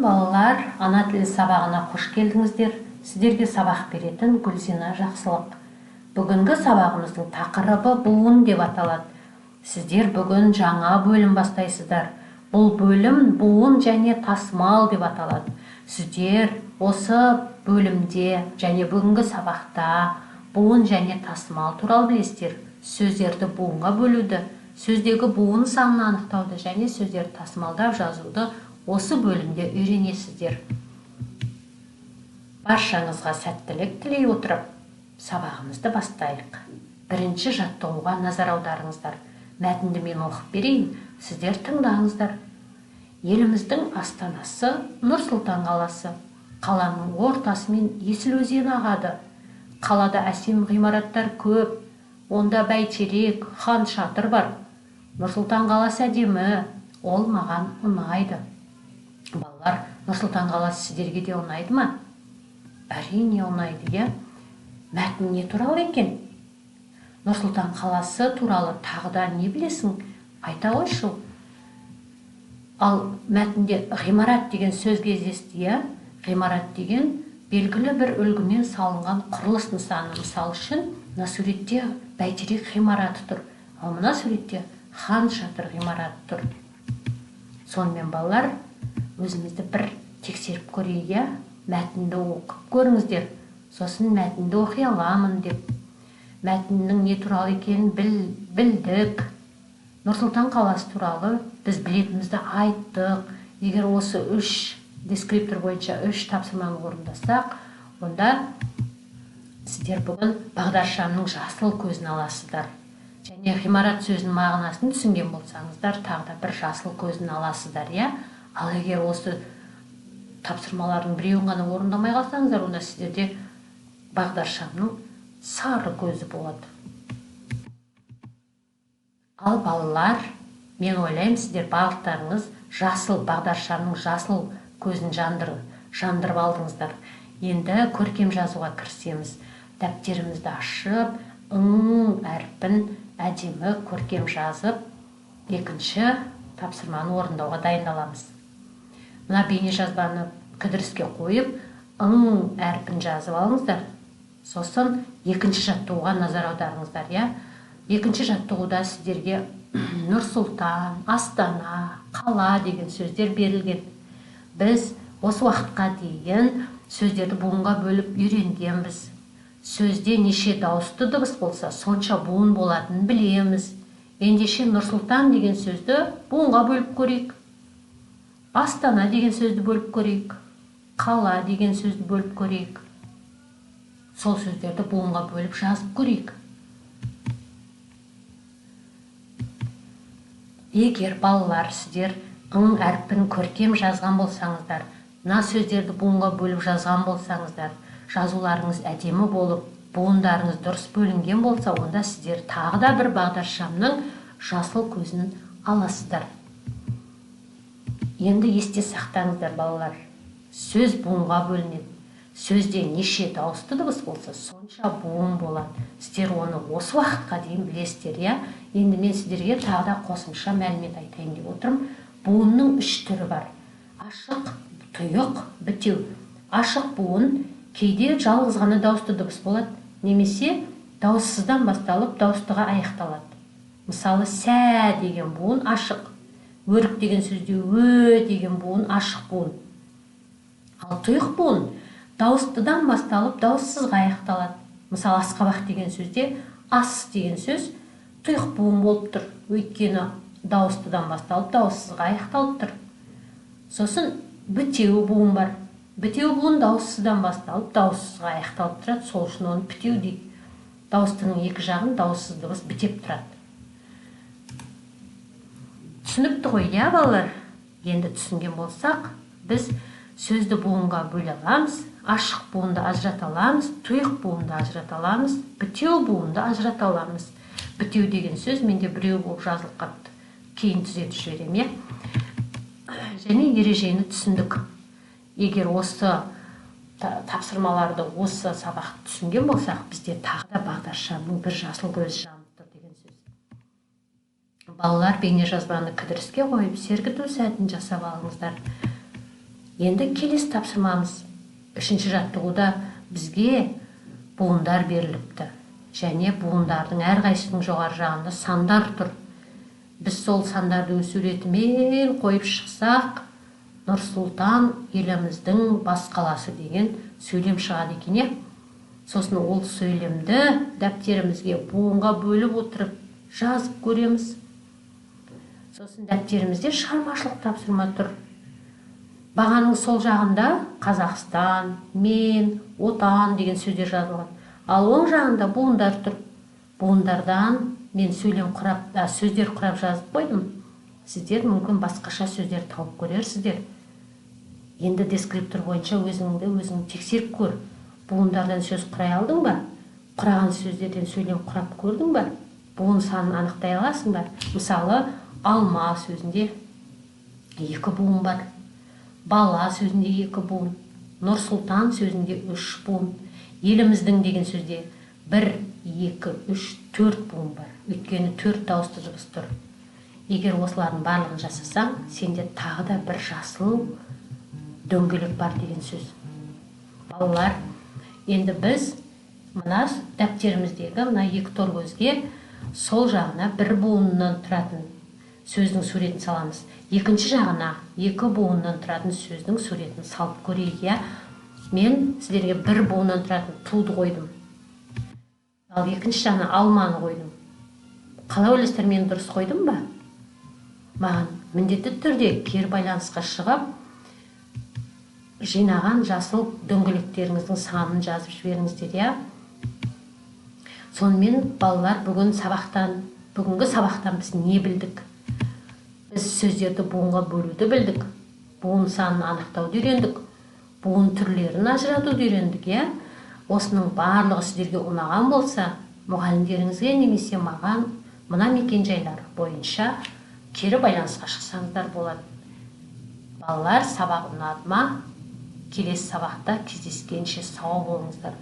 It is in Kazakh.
балалар, ана тілі сабағына қош келдіңіздер. Сіздерге сабақ беретін Гүлзина Жақсылық. Бүгінгі сабағымыздың тақырыбы буын деп аталады. Сіздер бүгін жаңа бөлім бастайсыздар. Бұл бөлім буын және тасымал деп аталады. Сіздер осы бөлімде және бүгінгі сабақта буын және тасымал туралы білесіздер. Сөздерді буынға бөлуді, сөздегі буын санын анықтауды және сөздерді тасымалдап жазуды осы бөлімде үйренесіздер. Баршаңызға сәттілік тілей отырып, сабағымызды бастайық. Бірінші жаттығуға назар аударыңыздар. Мәтінді мен оқып берейін, сіздер тыңдаңыздар. Еліміздің астанасы Нұр-Сұлтан қаласы. Қаланың ортасымен Есіл өзені ағады. Қалада әсем ғимараттар көп. Онда бәйтерек, хан шатыр бар. Нұр-Сұлтан қаласы әдемі, ол маған ұнайды. Балалар, Нұр-Сұлтан қаласы сіздерге де ұнайды ма? Әрине ұнайды, иә? Мәтін не туралы екен? Нұр-Сұлтан қаласы туралы тағы да не білесің? Айта қойшы. Ал мәтінде ғимарат деген сөз кездесті, иә? Ғимарат деген белгілі бір үлгімен салынған құрылыс нысаны. Мысал үшін, мына суретте бәйтерек ғимараты тұр. Ал мына суретте хан шатыр ғимараты тұр. Сонымен балалар, өзімізді бір тексеріп көрейік, мәтінді оқып көріңіздер. Сосын мәтінді оқи аламын деп. Мәтіннің не туралы екенін білдік. Нұр-Сұлтан қаласы туралы біз білетінімізді айттық. Егер осы 3 дескриптор бойынша 3 тапсырманы орындасақ, онда сіздер бүгін бағдаршамның жасыл көзін аласыздар. Және ғимарат сөзінің мағынасын түсінген болсаңыздар, тағы да бір жасыл көзін аласыздар, иә? Ал егер осы тапсырмалардың біреуін ғана орындамай қалсаңыздар, онда сіздерде бағдаршамның сары көзі болады. Ал балалар, мен ойлаймын, сіздер барлықтарыңыз жасыл бағдаршамның жасыл көзін жандырып алдыңыздар. Енді көркем жазуға кірісеміз. Дәптерімізді ашып, әрпін әдемі көркем жазып, екінші тапсырманы орындауға дайындаламыз. Мына бейне жазбаны кідіріске қойып, әрпін жазып алыңыздар. Сосын екінші жаттығуға назар аударыңыздар, иә? Екінші жаттығуда сіздерге Нұр-Сұлтан, Астана, қала деген сөздер берілген. Біз осы уақытқа дейін сөздерді буынға бөліп үйренгенбіз. Сөзде неше дауысты дыбыс болса, сонша буын болатынын білеміз. Ендеше Нұр-Сұлтан деген сөзді буынға бөліп көрейік. Астана деген сөзді бөліп көрейік. Қала деген сөзді бөліп көрейік. Сол сөздерді буынға бөліп жазып көрейік. Егер балалар сіздер әрпін көркем жазған болсаңыздар, мына сөздерді буынға бөліп жазған болсаңыздар, жазуларыңыз әдемі болып, буындарыңыз дұрыс бөлінген болса, онда сіздер тағы да бір бағдаршамның жасыл көзін аласыздар. Енді есте сақтаңыздар, балалар. Сөз буынға бөлінеді. Сөзде неше дауысты дыбыс болса, сонша буын болады. Сіздер оны осы уақытқа дейін білесіздер, иә? Енді мен сіздерге тағы да қосымша мәлімет айтайын деп отырмын. Буынның 3 түрі бар. Ашық, тұйық, бітеу. Ашық буын кейде жалғыз ғана дауысты дыбыс болады, немесе дауыссыздан басталып дауыстыға аяқталады. Мысалы, сә деген буын ашық. Өрік деген сөзде деген буын ашық буын. Ал тұйық буын дауыстыдан басталып дауыссызға аяқталады. Мысалы, асқабақ деген сөзде ас деген сөз тұйық буын болып тұр. Өйткені дауыстыдан басталып дауыссызға аяқталып тұр. Сосын бітеу буын бар. Бітеу буын дауыссыздан басталып дауыссызға аяқталып тұрады. Сол үшін оны бітеу дейді. Дауыстының екі жағын дауыссыз дыбыс бітеп тұрады. Түсінікті ғой, иә балалар? Енді түсінген болсақ, біз сөзді буынға бөле аламыз, ашық буынды ажырата аламыз, тұйық буынды ажырата аламыз, бітеу буынды ажырата аламыз. Бітеу деген сөз менде біреу болып жазылып қалыпты. Кейін түзетіп жіберем, иә? Және ережені түсіндік. Егер осы тапсырмаларды, осы сабақты түсінген болсақ, бізде тағы да бағдаршамның бір жасыл көзі жанып тұр деген сөз. Балалар бейне жазбаны кідіріске қойып, сергіту сәтін жасап алыңыздар. Енді келесі тапсырмамыз. Үшінші жаттығуда бізге буындар беріліпті. Және буындардың әрқайсының жоғары жағында сандар тұр. Біз сол сандардың суретімен қойып шықсақ, Нұр-Сұлтан еліміздің бас қаласы деген сөйлем шығады екен. Сосын ол сөйлемді дәптерімізге буынға бөліп отырып жазып көреміз. Сосын дәптерімізде шығармашылық тапсырма тұр. Бағаның сол жағында Қазақстан, мен, отан деген сөздер жазылған. Ал оң жағында буындар тұр. Буындардан мен сөздер құрап жазып қойдым. Сіздер мүмкін басқаша сөздер тауып көрерсіздер. Енді дескриптор бойынша өзің тексеріп көр. Буындардан сөз құрай алдың ба? Құраған сөздерден сөйлем құрап көрдің ба? Буын санын анықтай аласың ба? Мысалы, алма сөзінде 2 буын бар. Бала сөзінде 2 буын. Нұр-Сұлтан сөзінде 3 буын. Еліміздің деген сөзде 1, 2, 3, 4 буын бар. Өйткені 4 дауысты дыбыс тұр. Егер осылардың барлығын жасасаң, сенде тағы да бір жасыл дөңгелек бар деген сөз. Балалар, енді біз мына дәптеріміздегі мына 2 торкөзге сол жағына 1 буыннан тұратын сөздің суретін саламыз. Екінші жағына 2 буыннан тұратын сөздің суретін салып көрейік. Мен сіздерге 1 буыннан тұратын туды қойдым. Ал екінші жағына алманы қойдым. Қалай ойлайсыздар, мен дұрыс қойдым ба? Маған міндетті түрде кері байланысқа шығып, жинаған жасыл дөңгелектеріңіздің санын жазып жіберіңіздер. Сонымен балалар, бүгінгі сабақтан біз не білдік? Біз сөздерді буынға бөлуді білдік. Буын санын анықтауды үйрендік. Буын түрлерін ажыратуды үйрендік. Осының барлығы сіздерге ұнаған болса, мұғалімдеріңізге немесе маған мына мекенжайлар бойынша кері байланысқа шықсаңыздар болады. Балалар, сабақ ұнады ма? Келесі сабақта кездескенше сау болыңыздар.